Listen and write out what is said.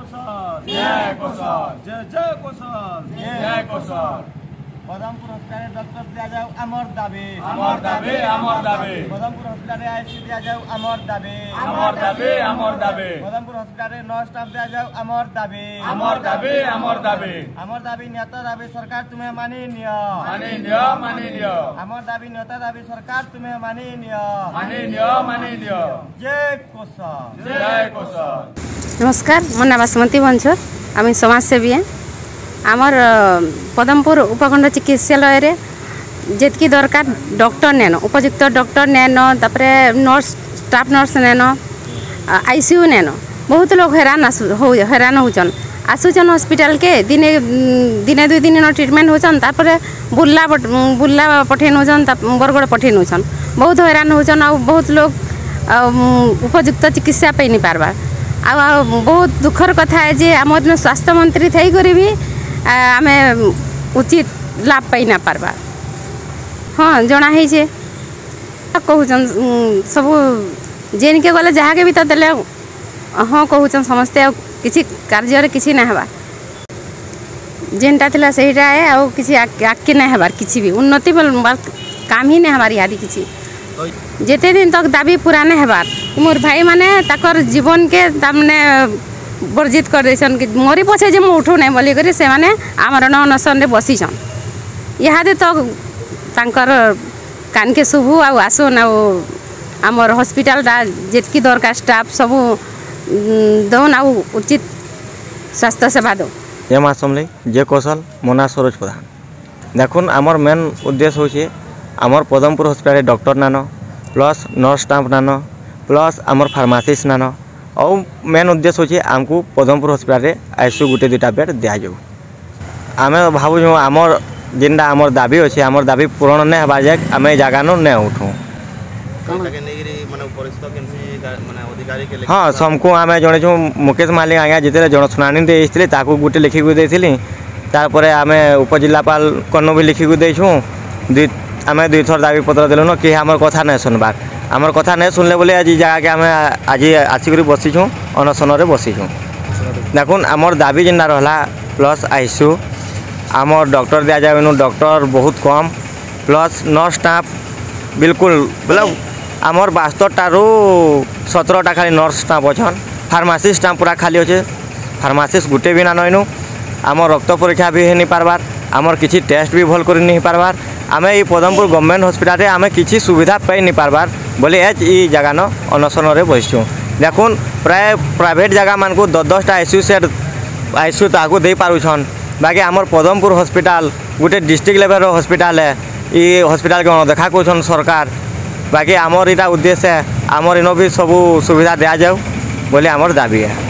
कोसल जय कोसल जय जय कोसल जय कोसल। बदमपुर हॉस्पिटल डॉक्टर दिया जाओ अमर दाबी अमर दाबी अमर दाबी। बदमपुर हॉस्पिटल आईसीयू दिया जाओ अमर दाबी अमर दाबी अमर दाबी। बदमपुर हॉस्पिटल नर्स स्टाफ दिया जाओ अमर दाबी अमर दाबी अमर दाबी। अमर दाबी नेता दाबी सरकार तुम्हें मानी नियो मानी नियो मानी नियो। अमर दाबी नेता दाबी सरकार तुम्हें मानी नियो मानी नियो मानी नियो। जय कोसल जय कोसल। नमस्कार मो ना बासमती बंशर आम समाजसेवी हैं आमर पदमपुर उपखंड चिकित्सालय रे जितकी दरकार डॉक्टर नैन उपयुक्त डॉक्टर नैन तापरे नर्स स्टाफ नर्स नैन आईसीयू नैन बहुत लोग हैरान होचन आसुचन हॉस्पिटल के दिने दिने 2 दिन ट्रीटमेंट होचन तापरे बुल्ला पठे नौचन बरगड़ पठे नौचन बहुत हैरान होचन आ बहुत लोग उपयुक्त चिकित्सा पाई नहीं पारबार आ बहुत दुखर कथा है जे आम दिन स्वास्थ्य मंत्री थी कर भी आम उचित लाभ पाई ना पारबा। हाँ जना है कहून सब जेन के गले जहाँ के भी तो देले हाँ कहून समस्ते किसी कार्य किसी ना हवा जेनटा थिला सेहीटा है आ किसी आगे ना हबार किसी भी उन्नति काम ही नहीं हमारी यादी किसी जेते दिन तक दाबी पूरा नहीं हबार मोर भाई माने ताकर जीवन के तामने वर्जित कर देछन कि मोरी पछे जे मु उठू नहीं बोली करी से माने आमरण अनशन रे बसीछन इहादे तो तांकर कान के शुभु आ आसुन आ आमर हॉस्पिटल दा जेतकी दरकार स्टाफ सब दौन आ उचित स्वास्थ्य सेवा दो। ये मासमले जय कौशल मोना सरोज प्रधान देखुन आमर मेन उद्देश्य होचे आमर पदमपुर हॉस्पिटल डॉक्टर नानो प्लस नर्स स्टाफ नानो प्लस आमर फार्मासिस्ट नानो और मेन उद्देश्य होचे आमको पदमपुर हॉस्पिटल आईसीयू गुटे 2टा बेड दिया जाऊ। आम भावुँ आमर जेनटा आमर दाबी अच्छे आमर दाबी पूरण नहीं हबार जाए आम जगह नहीं उठूँ। हाँ समको आम जन मुकेश मालिक आज्ञा जिते जन शुणाणी देते गोटे लिखिक देती तापर आम उपजिलापाल कनु भी लिखिक देछूँ आम 2 थर दाबी पत्र देलुन कि आमर कथा नहीं सुनबार आमर कथा नहीं सुनले बोले आज जगह के आम आज आसिक बसीछूँ अनशन बसीछूँ। देखुन आमर दाबी जेनटा रहा प्लस आईसीयू आमर डॉक्टर दिया जाए डॉक्टर बहुत कम प्लस नर्स स्टाफ बिल्कुल मतलब आमर 72 17टा खाली नर्स स्टाफ अच्छन फार्मासिस्ट स्टाफ पूरा खाली अच्छे फार्मासिस्ट गुटे भी ना नईनु आमर रक्त परीक्षा भी नहीं पारबार आमर किसी टेस्ट भी भल कर नहीं पारबार आम ये पदमपुर गवर्नमेंट हॉस्पिटल आम किसी सुविधा पाई नहीं पारबार बोले एज ये जगह न अनशन बसचु। देखुन प्राय प्राइवेट जगह मान को 10-10टा आईसीयू सेट आईसीयू ताकू दे पारुछन बाकी आमर पदमपुर हॉस्पिटल गोटे डिस्ट्रिक्ट लेवल हॉस्पिटल है ये हॉस्पिटल के अणदेखा कर सरकार बाकी आमर यहाँ उद्देश्य है आमर इन भी सब सुविधा दिया जाऊ बोले आमर दाबी है।